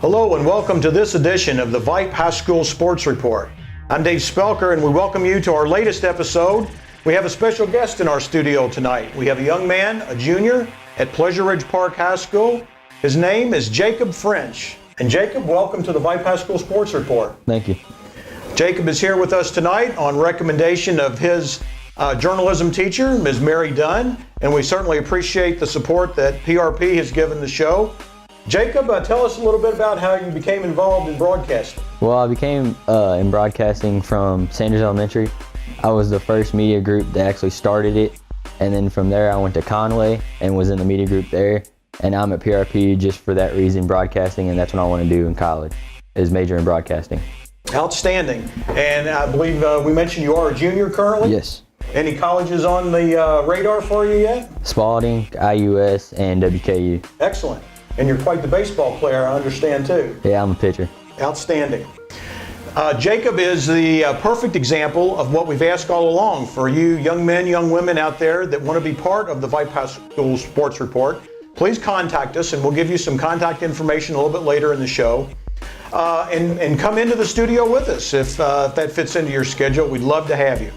Hello and welcome to this edition of the VYPE High School Sports Report. I'm Dave Spoelker and we welcome you to our latest episode. We have a special guest in our studio tonight. We have a young man, a junior at Pleasure Ridge Park High School. His name is Jacob French. And Jacob, welcome to the VYPE High School Sports Report. Thank you. Jacob is here with us tonight on recommendation of his journalism teacher, Ms. Mary Dunn, and we certainly appreciate the support that PRP has given the show. Jacob, tell us a little bit about how you became involved in broadcasting. Well, I became in broadcasting from Sanders Elementary. I was the first media group that actually started it, and then from there I went to Conway and was in the media group there, and I'm at PRP just for that reason, broadcasting, and that's what I want to do in college, is major in broadcasting. Outstanding. And I believe we mentioned you are a junior currently? Yes. Any colleges on the radar for you yet? Spalding, IUS, and WKU. Excellent. And you're quite the baseball player, I understand too. Yeah, I'm a pitcher. Outstanding. Jacob is the perfect example of what we've asked all along for you young men, young women out there that want to be part of the VYPE High School Sports Report. Please contact us and we'll give you some contact information a little bit later in the show. And come into the studio with us if that fits into your schedule. We'd love to have you.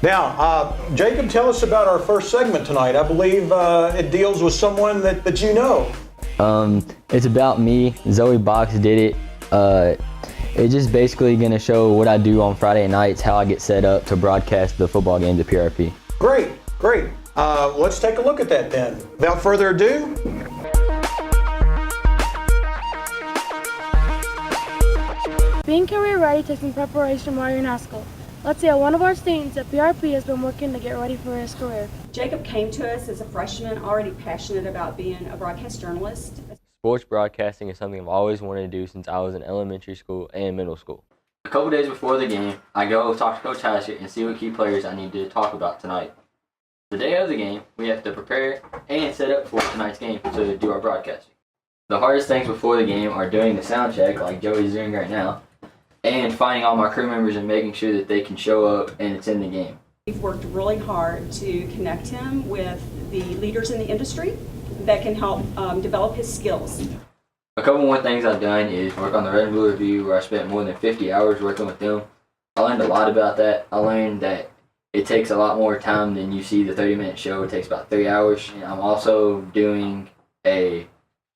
Now, Jacob, tell us about our first segment tonight. I believe it deals with someone that you know. It's about me. Zoe Box did it. It's just basically going to show what I do on Friday nights, how I get set up to broadcast the football games at PRP. Great, great. Let's take a look at that then. Without further ado. Being career ready takes some preparation while you're in high school. Let's see how one of our students at PRP has been working to get ready for his career. Jacob came to us as a freshman, already passionate about being a broadcast journalist. Sports broadcasting is something I've always wanted to do since I was in elementary school and middle school. A couple days before the game, I go talk to Coach Hatchett and see what key players I need to talk about tonight. The day of the game, we have to prepare and set up for tonight's game to do our broadcasting. The hardest things before the game are doing the sound check, like Joey's doing right now, and finding all my crew members and making sure that they can show up and it's in the game. We've worked really hard to connect him with the leaders in the industry that can help develop his skills. A couple more things I've done is work on the Red and Blue Review, where I spent more than 50 hours working with them. I learned a lot about that. I learned that it takes a lot more time than you see the 30-minute show. It takes about 3 hours. And I'm also doing a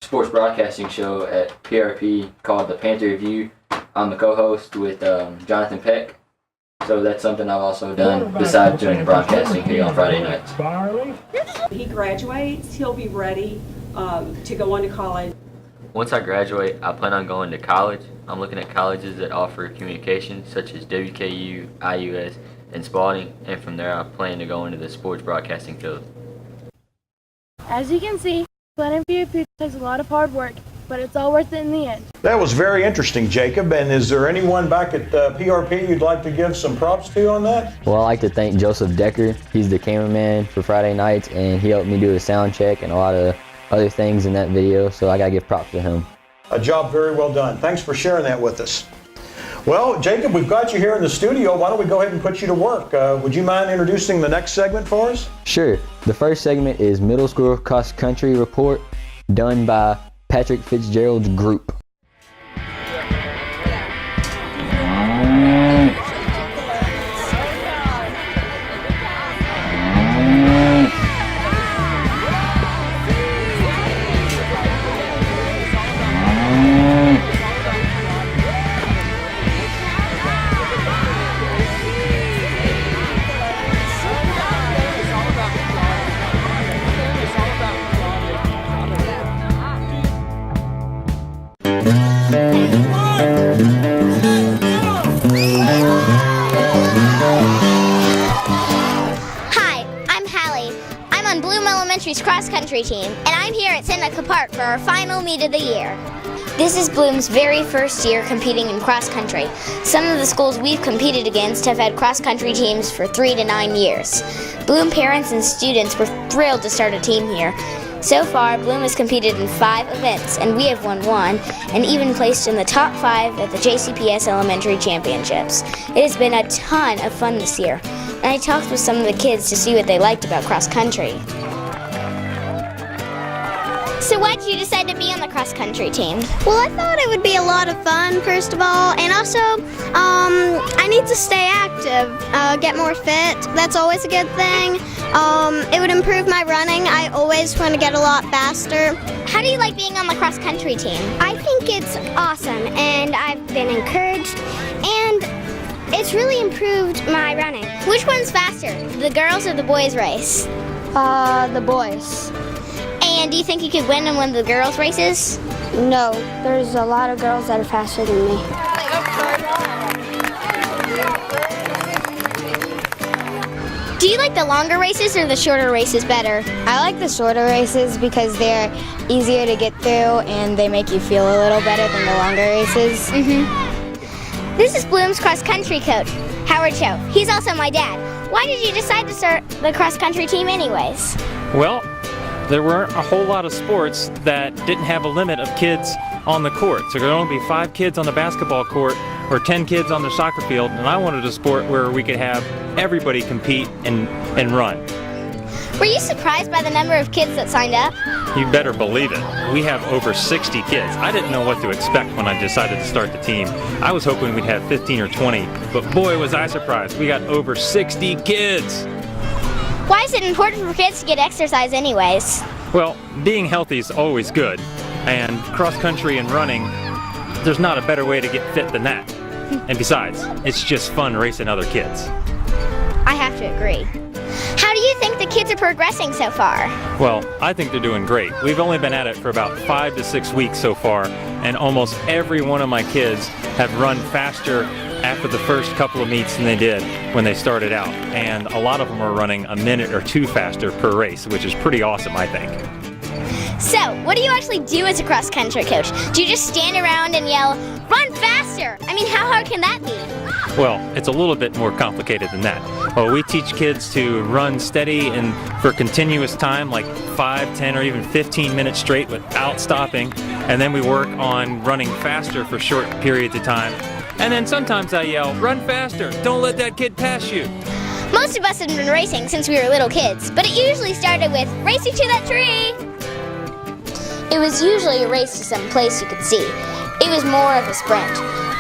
sports broadcasting show at PRP called the Panther Review. I'm the co-host with Jonathan Peck. So that's something I've also done besides doing broadcasting here on Friday nights. When he graduates, he'll be ready to go on to college. Once I graduate, I plan on going to college. I'm looking at colleges that offer communications such as WKU, IUS, and Spalding, and from there I plan to go into the sports broadcasting field. As you can see, planning for your future takes a lot of hard work, but it's all worth it in the end. That was very interesting, Jacob. And is there anyone back at PRP you'd like to give some props to on that? Well, I'd like to thank Joseph Decker. He's the cameraman for Friday nights, and he helped me do a sound check and a lot of other things in that video, so I gotta give props to him. A job very well done. Thanks for sharing that with us. Well, Jacob, we've got you here in the studio. Why don't we go ahead and put you to work? Would you mind introducing the next segment for us? Sure. The first segment is Middle School Cross Country Report, done by Patrick Fitzgerald's group. Cross-country team, and I'm here at Seneca Park for our final meet of the year. This is Bloome's very first year competing in cross-country. Some of the schools we've competed against have had cross-country teams for 3 to 9 years. Bloome parents and students were thrilled to start a team here. So far, Bloome has competed in 5 events, and we have won 1, and even placed in the top 5 at the JCPS Elementary Championships. It has been a ton of fun this year, and I talked with some of the kids to see what they liked about cross-country. So why did you decide to be on the cross-country team? Well, I thought it would be a lot of fun, first of all, and also I need to stay active, get more fit. That's always a good thing. It would improve my running. I always want to get a lot faster. How do you like being on the cross-country team? I think it's awesome, and I've been encouraged, and it's really improved my running. Which one's faster, the girls or the boys race? The boys. And do you think you could win in one of the girls' races? No, there's a lot of girls that are faster than me. Do you like the longer races or the shorter races better? I like the shorter races because they're easier to get through and they make you feel a little better than the longer races. This is Bloom's cross-country coach, Howard Cho. He's also my dad. Why did you decide to start the cross-country team anyways? Well, there weren't a whole lot of sports that didn't have a limit of kids on the court. So there could only be 5 kids on the basketball court or 10 kids on the soccer field, and I wanted a sport where we could have everybody compete and run. Were you surprised by the number of kids that signed up? You better believe it. We have over 60 kids. I didn't know what to expect when I decided to start the team. I was hoping we'd have 15 or 20, but boy was I surprised. We got over 60 kids. Why is it important for kids to get exercise anyways? Well, being healthy is always good, and cross-country and running, there's not a better way to get fit than that. And besides, it's just fun racing other kids. I have to agree. How do you think the kids are progressing so far? Well, I think they're doing great. We've only been at it for about 5 to 6 weeks so far, and almost every one of my kids have run faster after the first couple of meets than they did when they started out. And a lot of them are running a minute or 2 faster per race, which is pretty awesome, I think. So, what do you actually do as a cross-country coach? Do you just stand around and yell, "Run faster"? I mean, how hard can that be? Well, it's a little bit more complicated than that. Well, we teach kids to run steady and for continuous time, like 5, 10, or even 15 minutes straight without stopping. And then we work on running faster for short periods of time. And then sometimes I yell, "Run faster, don't let that kid pass you." Most of us have been racing since we were little kids, but it usually started with, "Race you to that tree." It was usually a race to some place you could see. It was more of a sprint.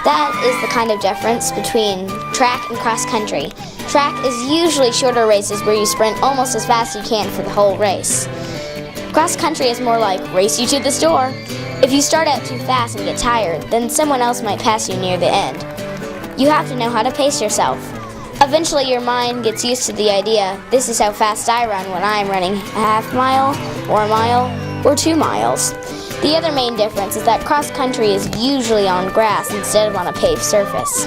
That is the kind of difference between track and cross-country. Track is usually shorter races where you sprint almost as fast as you can for the whole race. Cross-country is more like race you to the store. If you start out too fast and get tired, then someone else might pass you near the end. You have to know how to pace yourself. Eventually your mind gets used to the idea, this is how fast I run when I'm running a half mile, or a mile, or 2 miles. The other main difference is that cross-country is usually on grass instead of on a paved surface.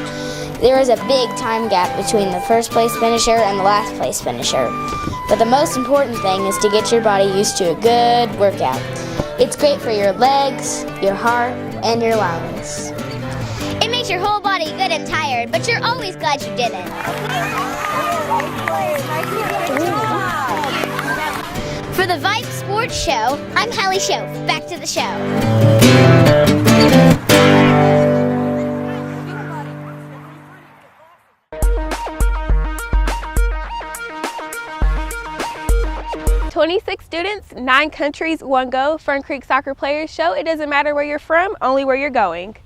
There is a big time gap between the first place finisher and the last place finisher. But the most important thing is to get your body used to a good workout. It's great for your legs, your heart, and your lungs. It makes your whole body good and tired, but you're always glad you did it. For the VYPE Sports Show, I'm Hallie Schoaf. Back to the show. "26 students, 9 countries, 1 go. Fern Creek soccer players show it doesn't matter where you're from, only where you're going."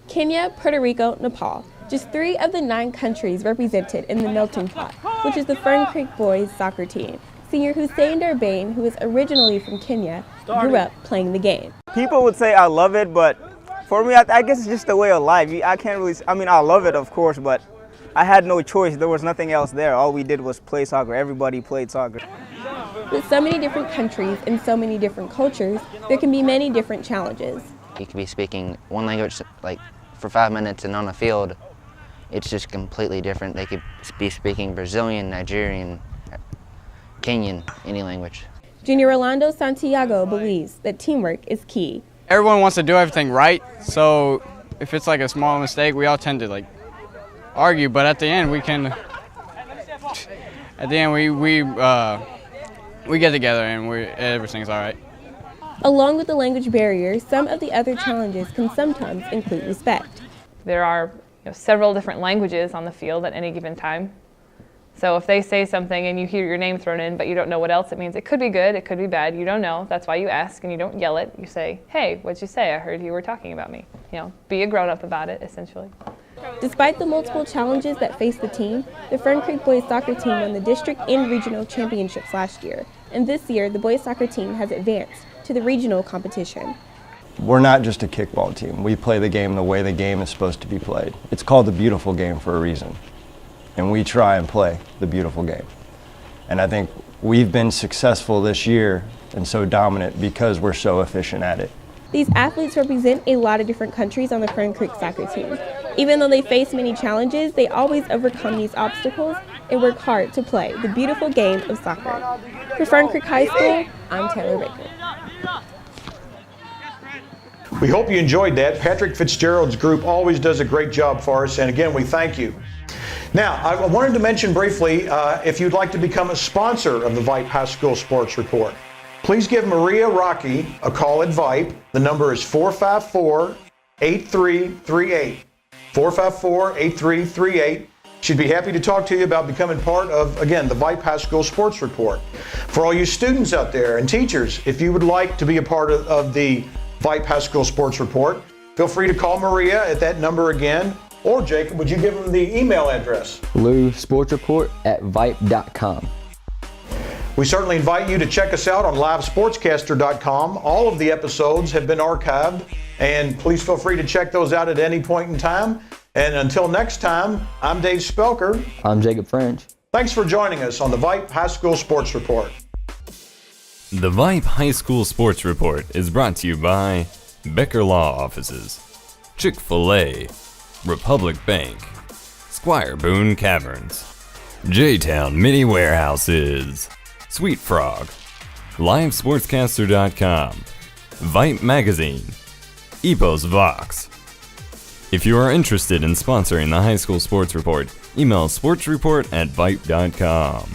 Kenya, Puerto Rico, Nepal. Just 3 of the 9 countries represented in the melting pot, which is the Fern Creek boys soccer team. Senior Hussein Durbain, who is originally from Kenya, grew up playing the game. People would say I love it, but for me, I guess it's just a way of life. I can't really, I mean, I love it, of course, but I had no choice. There was nothing else there. All we did was play soccer. Everybody played soccer. With so many different countries and so many different cultures, there can be many different challenges. You could be speaking one language like for 5 minutes, and on the field, it's just completely different. They could be speaking Brazilian, Nigerian, Kenyan, any language. Junior Rolando Santiago believes that teamwork is key. Everyone wants to do everything right, so if it's like a small mistake, we all tend to like argue, but at the end we can, we get together and everything's all right. Along with the language barrier, some of the other challenges can sometimes include respect. There are several different languages on the field at any given time. So if they say something and you hear your name thrown in, but you don't know what else it means, it could be good, it could be bad, you don't know. That's why you ask and you don't yell it. You say, hey, what'd you say? I heard you were talking about me. You know, be a grown-up about it, essentially. Despite the multiple challenges that face the team, the Fern Creek boys soccer team won the district and regional championships last year. And this year, the boys soccer team has advanced to the regional competition. We're not just a kickball team. We play the game the way the game is supposed to be played. It's called the beautiful game for a reason. And we try and play the beautiful game. And I think we've been successful this year and so dominant because we're so efficient at it. These athletes represent a lot of different countries on the Fern Creek soccer team. Even though they face many challenges, they always overcome these obstacles and work hard to play the beautiful game of soccer. For Fern Creek High School, I'm Taylor Baker. We hope you enjoyed that. Patrick Fitzgerald's group always does a great job for us, and again, we thank you. Now, I wanted to mention briefly, if you'd like to become a sponsor of the VYPE High School Sports Report, please give Maria Rocky a call at VYPE. The number is 454-8338. 454-8338. She'd be happy to talk to you about becoming part of, again, the VYPE High School Sports Report. For all you students out there and teachers, if you would like to be a part of the VYPE High School Sports Report, feel free to call Maria at that number again. Or Jacob, would you give them the email address? LouSportsReport@vype.com. We certainly invite you to check us out on LiveSportscaster.com. All of the episodes have been archived, and please feel free to check those out at any point in time. And until next time, I'm Dave Spoelker. I'm Jacob French. Thanks for joining us on the VYPE High School Sports Report. The VYPE High School Sports Report is brought to you by Becker Law Offices, Chick-Fil-A, Republic Bank, Squire Boone Caverns, J-Town Mini Warehouses, SweetFrog, LiveSportscaster.com, VYPE Magazine, EposVox. If you are interested in sponsoring the High School Sports Report, email sportsreport@vype.com.